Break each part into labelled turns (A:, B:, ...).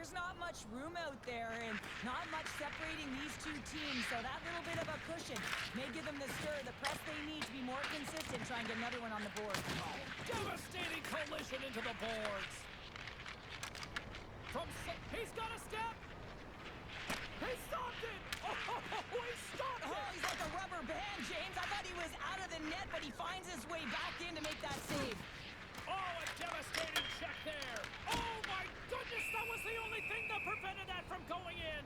A: there's not much room out there and not much separating these two teams, so that little bit of a cushion may give them the stir, the press they need to be more consistent, try and get another one on the board.
B: Devastating collision into the boards. He's got a step. He stopped it. Oh, he stopped it.
A: Oh, he's like a rubber band, James. I thought he was out of the net, but he finds his way back in to make that save.
B: Oh, a devastating check there. Oh, my goodness, that was the only thing that prevented that from going in.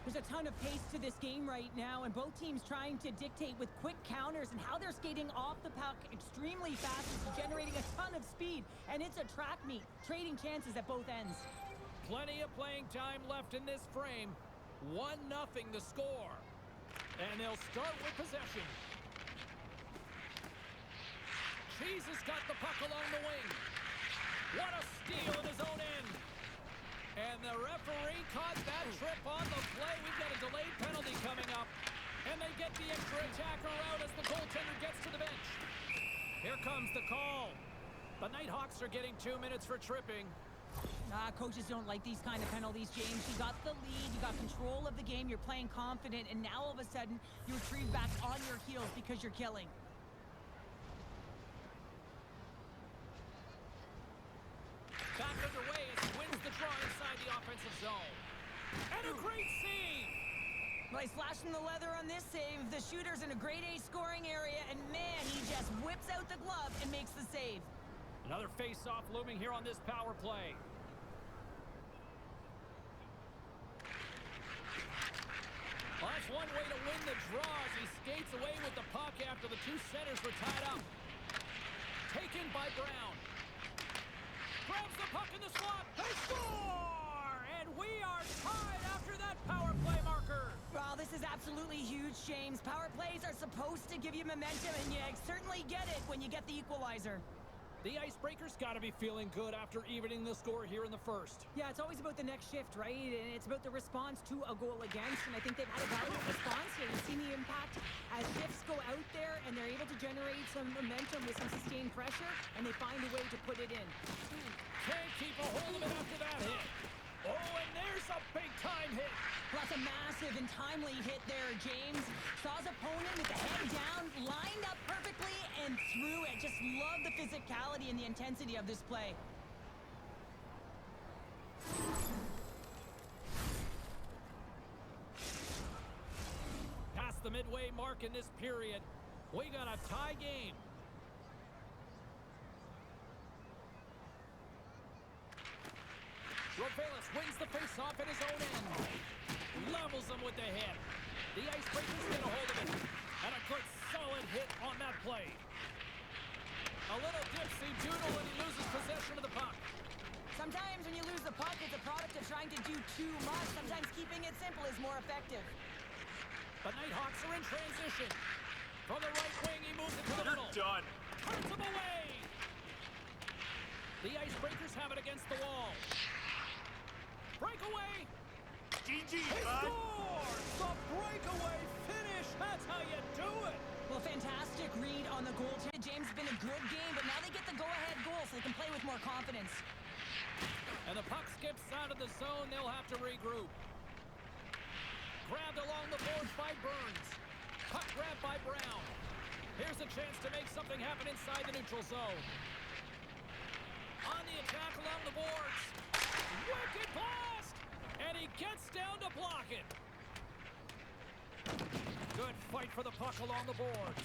A: There's a ton of pace to this game right now, and both teams trying to dictate with quick counters, and how they're skating off the puck extremely fast is generating a ton of speed, and it's a track meet, trading chances at both ends.
B: Plenty of playing time left in this frame. 1-0 the score. And they'll start with possession. Cheese has got the puck along the wing. What a steal in his own end. And the referee caught that trip on the play. We've got a delayed penalty coming up. And they get the extra attacker out as the goaltender gets to the bench. Here comes the call. The Nighthawks are getting 2 minutes for tripping.
A: Coaches don't like these kind of penalties, James. You got the lead, you got control of the game, you're playing confident, and now all of a sudden, you retrieve back on your heels because you're killing.
B: Back underway as he wins the draw inside the offensive zone. And a great save!
A: Well, he's flashing the leather on this save. The shooter's in a grade A scoring area, and man, he just whips out the glove and makes the save.
B: Another face-off looming here on this power play. Well, that's one way to win the draw as he skates away with the puck after the two centers were tied up. Taken by Brown. Grabs the puck in the slot. They score! And we are tied after that power play marker.
A: Well, this is absolutely huge, James. Power plays are supposed to give you momentum, and you certainly get it when you get the equalizer.
B: The Icebreakers got to be feeling good after evening the score here in the first.
A: Yeah, it's always about the next shift, right? And it's about the response to a goal against, and I think they've had a valiant response here. You've seen the impact as shifts go out there, and they're able to generate some momentum with some sustained pressure, and they find a way to put it in.
B: Can't keep a hold of it after that hit. Oh, and there's a big-time hit.
A: Well, that's a massive and timely hit there, James. Saw his opponent with the head down, lined up perfectly, and threw it. Just love the physicality and the intensity of this play.
B: Past the midway mark in this period, we got a tie game. Rovelis wins the face-off in his own end. Levels him with the hit. The Icebreakers get a hold of it. And a good solid hit on that play. A little dipsy-doodle and he loses possession of the puck.
A: Sometimes when you lose the puck, it's a product of trying to do too much. Sometimes keeping it simple is more effective.
B: The Nighthawks are in transition. From the right wing, he moves it to the middle.
C: Done.
B: Turns him away. The Icebreakers have it against the wall. Breakaway.
C: GG,
B: He
C: bud.
B: scores! The breakaway finish. That's how you do it.
A: Well, fantastic read on the goal. James, it's been a good game, but now they get the go-ahead goal so they can play with more confidence.
B: And the puck skips out of the zone. They'll have to regroup. Grabbed along the boards by Burns. Puck grabbed by Brown. Here's a chance to make something happen inside the neutral zone. On the attack along the boards. Wicked blast! And he gets down to block it. Good fight for the puck along the boards.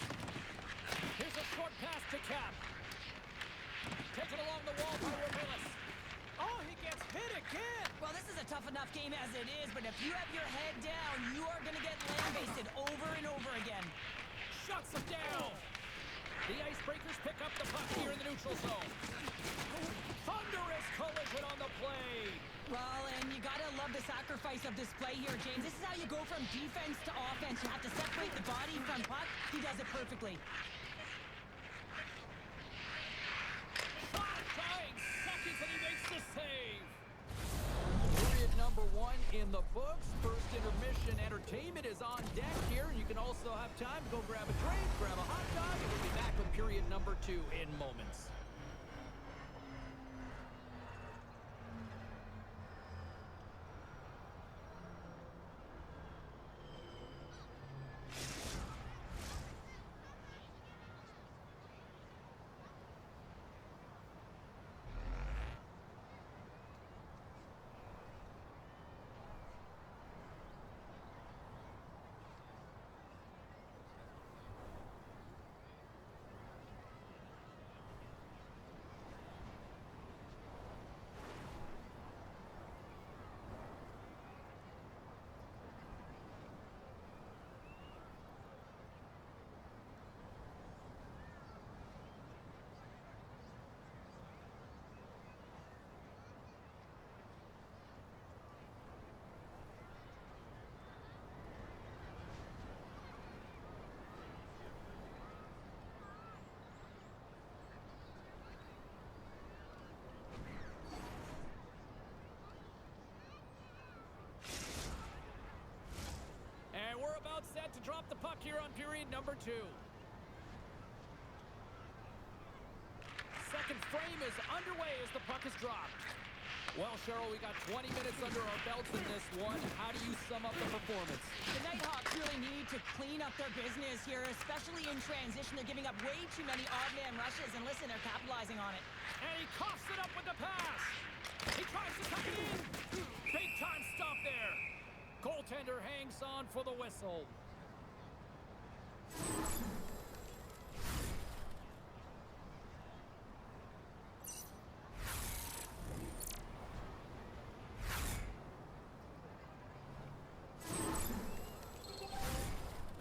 B: Here's a short pass to Cap. Taken along the wall by Rovelis. Oh, he gets hit again!
A: Well, this is a tough enough game as it is, but if you have your head down, you are going to get lambasted over and over again.
B: Shuts him down! The Icebreakers pick up the puck here in the neutral zone. Thunderous collision on the play!
A: Well, and you gotta love the sacrifice of this play here, James. This is how you go from defense to offense. You have to separate the body from puck. He does it perfectly.
B: 5 dying seconds and he makes the save! Period number 1 in the books. First intermission entertainment is on deck here. You can also have time to go grab a drink, grab a hot dog, and we'll be back with period number 2 in moments. 2. Second frame is underway as the puck is dropped. Well, Cheryl, we got 20 minutes under our belts in this one. How do you sum up the performance?
A: The Nighthawks really need to clean up their business here, especially in transition. They're giving up way too many odd-man rushes, and listen, they're capitalizing on it.
B: And he coughs it up with the pass. He tries to tuck it in. Big time stop there. Goaltender hangs on for the whistle.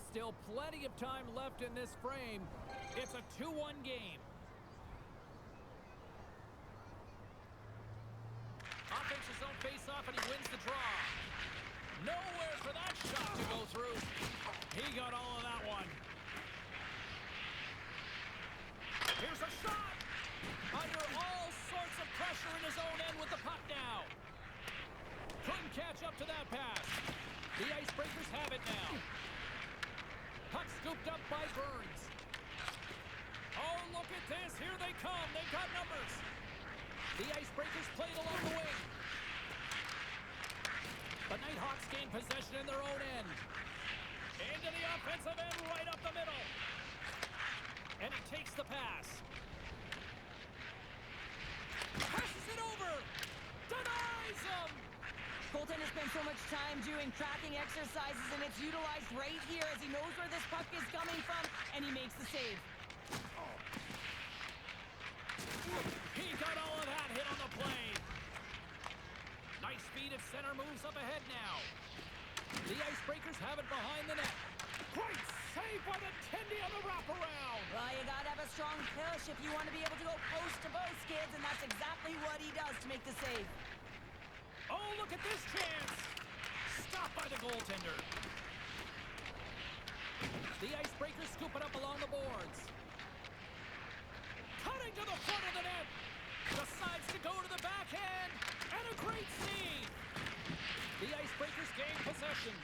B: Still plenty of time left in this frame. It's a 2-1 game. Offenses zone face-off, and he wins the draw. Nowhere for that shot to go through. He got all of that one. Here's a shot. Under all sorts of pressure in his own end with the puck now. Couldn't catch up to that pass. The Icebreakers have it now. Puck scooped up by Burns. Oh, look at this. Here they come. They've got numbers. The Icebreakers played along the wing. The Nighthawks gain possession in their own end. Into the offensive end, right up the middle. And he takes the pass. Passes it over. Denies him.
A: Goaltender spent so much time doing tracking exercises, and it's utilized right here as he knows where this puck is coming from, and he makes the save.
B: He got all of that hit on the play. Nice speed at center, moves up ahead now. The Icebreakers have it behind the net. Great save by the Tendy on the wraparound.
A: Well, you gotta have a strong push if you want to be able to go post to post, kids, and that's exactly what he does to make the save.
B: Oh, look at this chance. Stopped by the goaltender. The Icebreakers scoop it up along the boards. Cutting to the front of the net. Decides to go to the backhand. And a great save. The Icebreakers gain possession.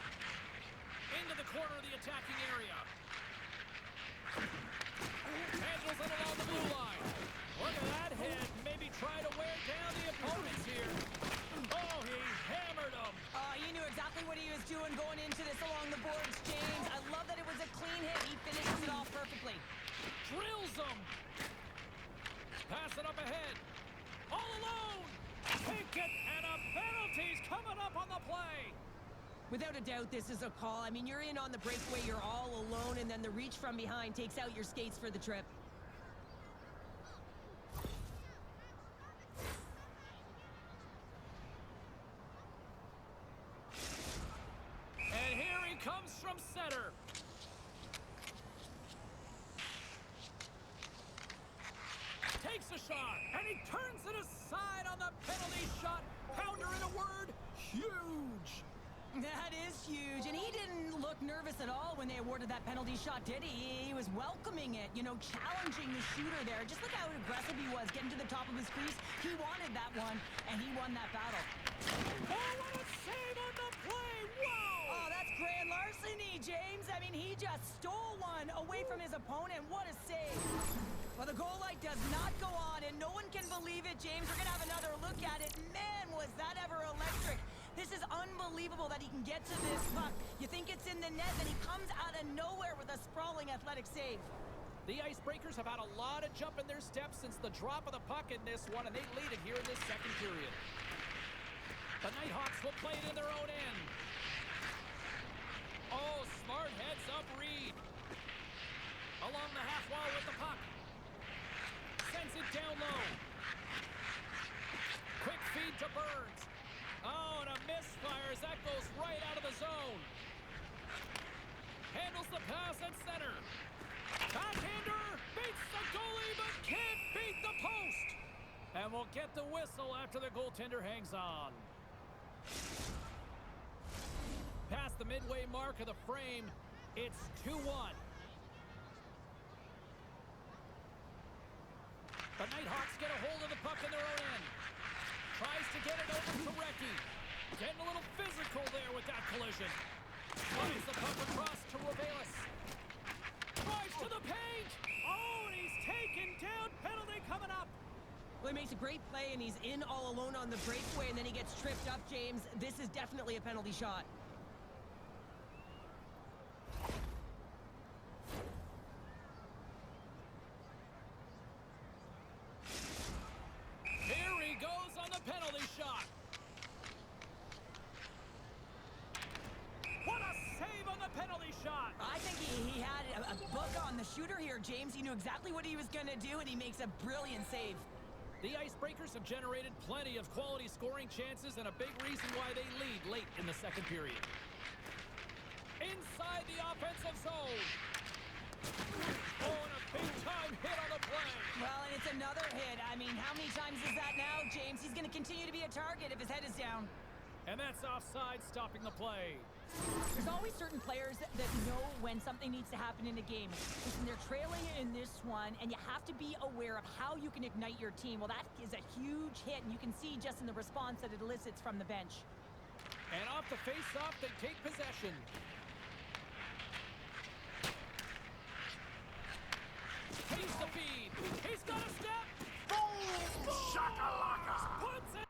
B: Into the corner of the attacking area. Handles it along the blue line. Look at that hit. Maybe try to wear down the opponents here. Oh, he hammered him.
A: He knew exactly what he was doing going into this along the boards, James. I love that it was a clean hit. He finishes it off perfectly.
B: Drills him. Pass it up ahead. All alone. Pinkett and a penalty's coming up on the play.
A: Without a doubt, this is a call. I mean, you're in on the breakaway, you're all alone, and then the reach from behind takes out your skates for the trip.
B: And here he comes from center. Takes a shot, and he turns it aside on the penalty shot. Pounder, in a word, huge.
A: That is huge, and he didn't look nervous at all when they awarded that penalty shot, did he? He was welcoming it, you know, challenging the shooter there. Just look how aggressive he was, getting to the top of his crease. He wanted that one, and he won that battle.
B: Oh, what a save on the play! Whoa!
A: Oh, that's grand larceny, James. I mean, he just stole one away from his opponent. What a save. Well, the goal light does not go on, and no one can believe it, James. We're going to have another look at it. Man, was that ever electric. This is unbelievable that he can get to this puck. You think it's in the net, and he comes out of nowhere with a sprawling athletic save.
B: The Icebreakers have had a lot of jump in their steps since the drop of the puck in this one, and they lead it here in this second period. The Nighthawks will play it in their own end. Oh, smart heads up Reed. Along the half wall with the puck. Sends it down low. Quick feed to Burns. Oh, and a misfire as that goes right out of the zone. Handles the pass at center. Backhander beats the goalie but can't beat the post. And we'll get the whistle after the goaltender hangs on. Past the midway mark of the frame, it's 2-1. The Nighthawks get a hold of the puck in their own end. Tries to get it over to Recchi. Getting a little physical there with that collision. Flies the puck across to Rovelis. Oh, to the paint. Oh, and he's taken down. Penalty coming up.
A: Well, he makes a great play, and he's in all alone on the breakaway, and then he gets tripped up, James. This is definitely a penalty shot.
B: Here he goes on the penalty shot. What a save on the penalty shot.
A: I think he had a book on the shooter here, James. He knew exactly what he was going to do, and he makes a brilliant save.
B: The Icebreakers have generated plenty of quality scoring chances and a big reason why they lead late in the second period. Inside the offensive zone. Oh, and a big-time hit on the play.
A: Well, and it's another hit. I mean, how many times is that now, James? He's going to continue to be a target if his head is down.
B: And that's offside, stopping the play.
A: There's always certain players that know when something needs to happen in a game. Listen, they're trailing in this one, and you have to be aware of how you can ignite your team. Well, that is a huge hit, and you can see just in the response that it elicits from the bench.
B: And off the face-off, they take possession. He's the feed. He's got a step. Boom! Shakalaka! Puts it.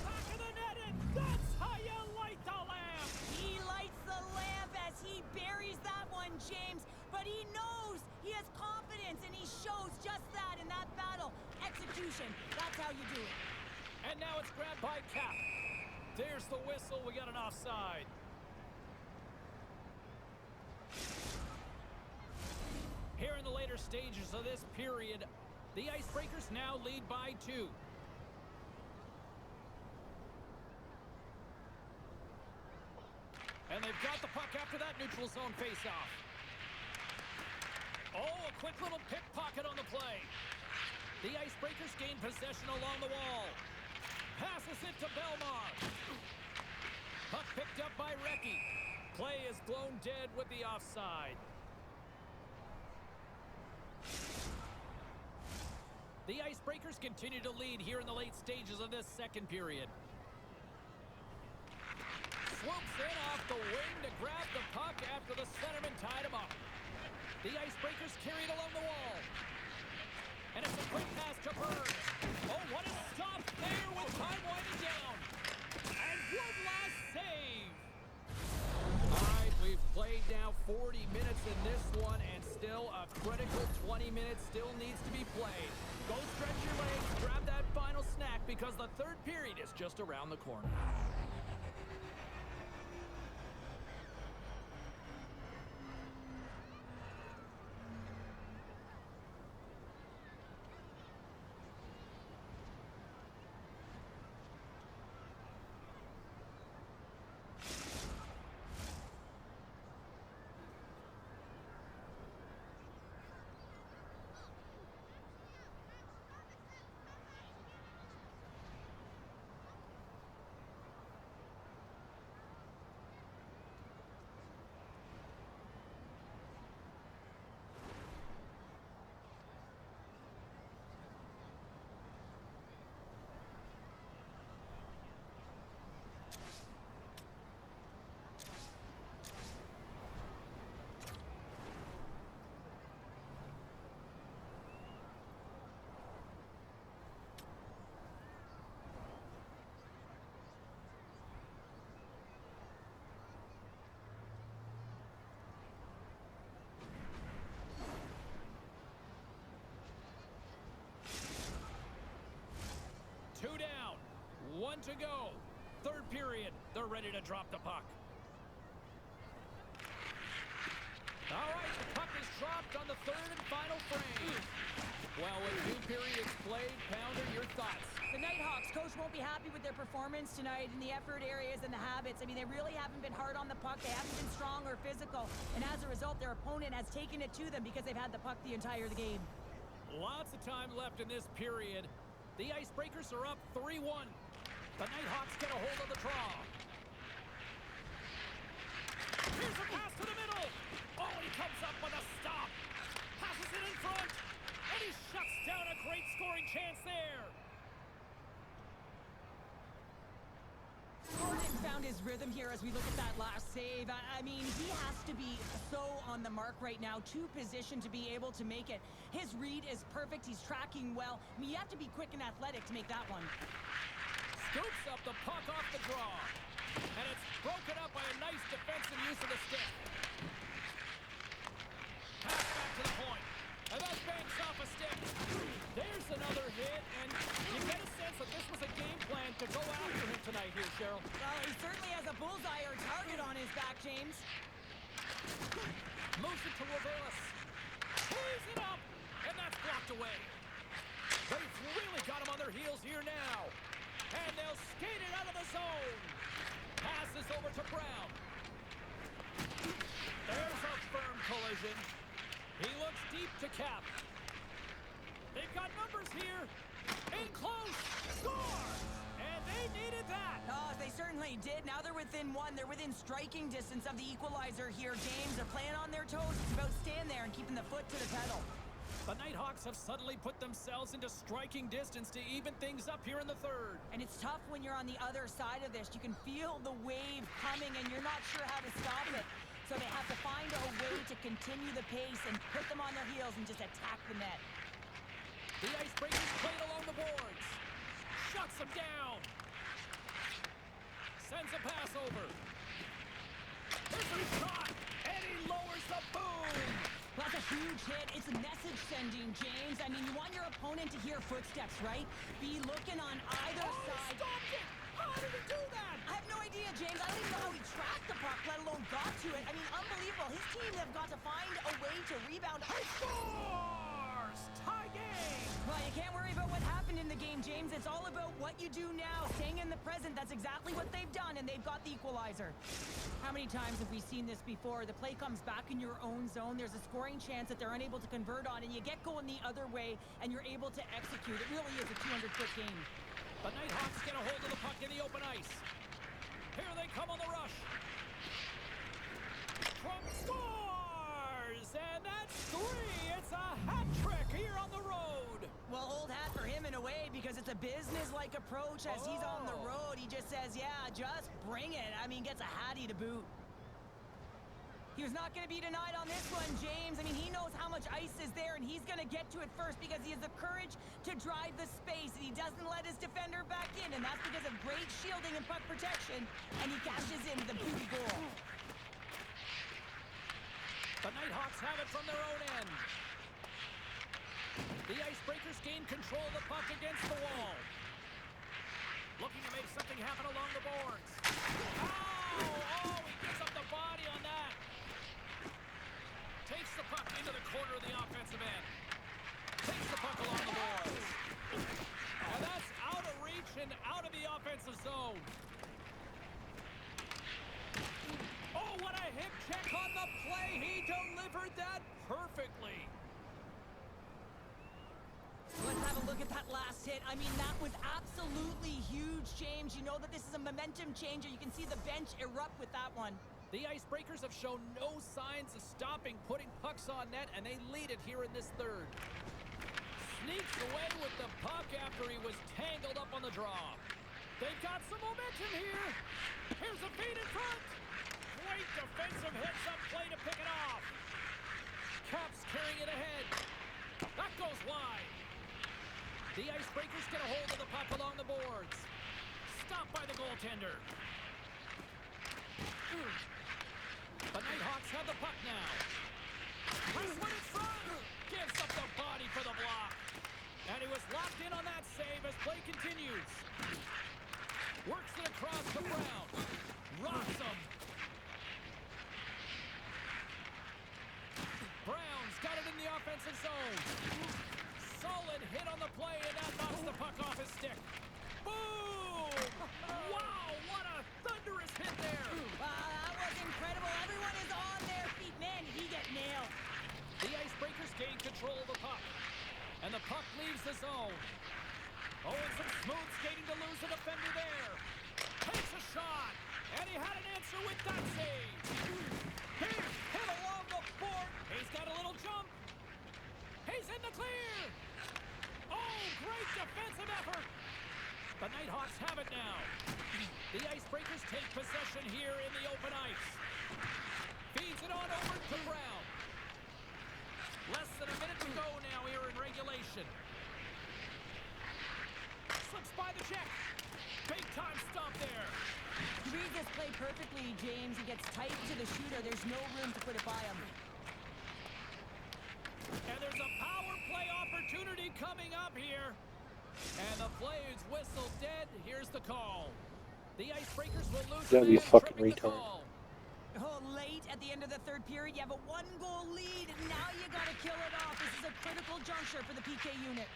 B: Back of the net, and that's how you light the lamp.
A: He lights the lamp as he buries that one, James. But he knows he has confidence, and he shows just that in that battle. Execution, that's how you do it.
B: And now it's grabbed by Cap. There's the whistle. We got an offside. Here in the later stages of this period, the Icebreakers now lead by 2. And they've got the puck after that neutral zone faceoff. Oh, a quick little pickpocket on the play. The Icebreakers gain possession along the wall. Passes it to Belmar. Puck picked up by Recchi. Play is blown dead with the offside. The Icebreakers continue to lead here in the late stages of this second period. Swoops in off the wing to grab the puck after the centerman tied him up. The Icebreakers carried along the wall. And it's a quick pass to Burns. Oh, what a stop there with time winding down. And one last save. All right, we've played now 40 minutes in this one, and still a critical 20 minutes still needs to be played. Go stretch your legs, grab that final snack, because the third period is just around the corner. Two down, one to go. Third period, they're ready to drop the puck. All right, the puck is dropped on the third and final frame. Well, with 2 periods played, Pounder, your thoughts?
A: The Nighthawks go coach won't be happy with their performance tonight in the effort areas and the habits. I mean, they really haven't been hard on the puck. They haven't been strong or physical. And as a result, their opponent has taken it to them because they've had the puck the entire game.
B: Lots of time left in this period. The Icebreakers are up 3-1. The Nighthawks get a hold of the draw. Here's a pass to the middle. Oh, and he comes up with a stop. Passes it in front. And he shuts down a great scoring chance there.
A: Gordon found his rhythm here as we look at that last save. I mean, he has to be so on the mark right now, too positioned to be able to make it. His read is perfect. He's tracking well. I mean, you have to be quick and athletic to make that one.
B: Scoops up the puck off the draw. And it's broken up by a nice defensive use of the stick. Pass back to the point. And that banks off a stick. There's another hit, and you get a sense that this was a game plan to go after him tonight here, Cheryl.
A: Well, he certainly has a bullseye or target on his back, James.
B: Moves it to Rovelis. Tees it up, and that's blocked away. They've really got him on their heels here now. And they'll skate it out of the zone. Passes over to Brown. There's a firm collision. He looks deep to Cap. They've got numbers here. In close. Score! And they needed that.
A: Oh, they certainly did. Now they're within one. They're within striking distance of the equalizer here, James. They're playing on their toes. It's about staying there and keeping the foot to the pedal.
B: The Nighthawks have suddenly put themselves into striking distance to even things up here in the third.
A: And it's tough when you're on the other side of this. You can feel the wave coming, and you're not sure how to stop it. So they have to find a way to continue the pace and put them on their heels and just attack the net.
B: The Icebreakers played along the boards. Shuts them down. Sends a pass over. There's a shot, and he lowers the boom.
A: Well, that's a huge hit. It's a message sending, James. I mean, you want your opponent to hear footsteps, right? Be looking on either side.
B: Stopped it! How did he do that?
A: I have no idea, James. I don't even know how he tracked the puck, let alone got to it. I mean, unbelievable. His team have got to find a way to rebound.
B: He scores! Tie game!
A: Well, you can't worry about what happened in the game, James. It's all about what you do now, staying in the present. That's exactly what they've done, and they've got the equalizer. How many times have we seen this before? The play comes back in your own zone. There's a scoring chance that they're unable to convert on, and you get going the other way, and you're able to execute. It really is a 200-foot game.
B: The Nighthawks get a hold of the puck in the open ice. Here they come on the rush. Trump scores! And that's three! It's a hat trick here on the road!
A: Well, old hat for him in a way, because it's a business-like approach as he's on the road. He just says, yeah, just bring it. I mean, gets a hattie to boot. He was not going to be denied on this one, James. I mean, he knows how much ice is there, and he's going to get to it first because he has the courage to drive the space, and he doesn't let his defender back in, and that's because of great shielding and puck protection, and he cashes in the beauty goal.
B: The Nighthawks have it from their own end. The Icebreakers gain control of the puck against the wall. Looking to make something happen along the boards. Oh, he gets up the body on that. Takes the puck into the corner of the offensive end. Takes the puck along the boards. And that's out of reach and out of the offensive zone. Oh, what a hip check on the play. He delivered that perfectly.
A: Let's have a look at that last hit. I mean, that was absolutely huge, James. You know that this is a momentum changer. You can see the bench erupt with that one.
B: The Icebreakers have shown no signs of stopping putting pucks on net, and they lead it here in this third. Sneaks away with the puck after he was tangled up on the draw. They've got some momentum here. Here's a feed in front. Great defensive hits up play to pick it off. Caps carrying it ahead. That goes wide. The Icebreakers get a hold of the puck along the boards. Stopped by the goaltender. The Nighthawks have the puck now. Press one in front. Gives up the body for the block. And he was locked in on that save as play continues. Works it across to Brown. Rocks him. Brown's got it in the offensive zone. Solid hit on the play, and that knocks the puck off his stick. Boom! answer with that save. He's hit along the board. He's got a little jump. He's in the clear. Oh, great defensive effort. The Nighthawks have it now. The Icebreakers take possession here in the open ice. Feeds it on over to Brown. Less than a minute to go now here in regulation. Slips by the check. Big time stop there.
A: He reads this play perfectly, James. He gets tight to the shooter. There's no room to put it by him.
B: And there's a power play opportunity coming up here. And the play is whistled dead. Here's the call. The Icebreakers will lose
C: That'd be
B: man,
C: fucking
B: tripping the
C: retard.
B: call.
A: Oh, late at the end of the third period, you have a one-goal lead. Now you got to kill it off. This is a critical juncture for the PK unit.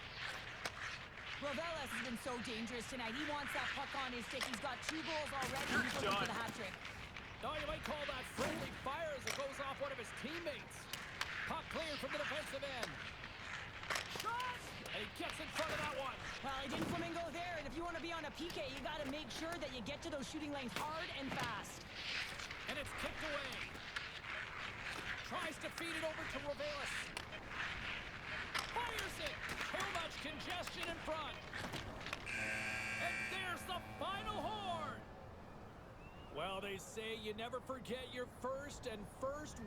A: Rovelis has been so dangerous tonight. He wants that puck on his stick. He's got 2 goals already. He's looking for the hat trick.
B: Oh, you might call that friendly fire as it goes off one of his teammates. Puck cleared from the defensive end. Shot! And he gets in front of that one.
A: Well, he didn't flamingo there, and if you want to be on a PK, you got to make sure that you get to those shooting lanes hard and fast.
B: And it's kicked away. Tries to feed it over to Rovelis. Fires it. Too much congestion in front. And there's the final horn. Well, they say you never forget your first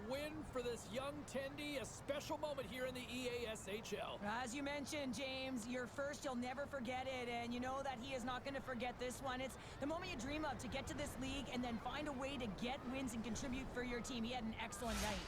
B: win for this young Tendy. A special moment here in the EASHL.
A: As you mentioned, James, your first, you'll never forget it, and you know that he is not going to forget this one. It's the moment you dream of, to get to this league and then find a way to get wins and contribute for your team. He had an excellent night.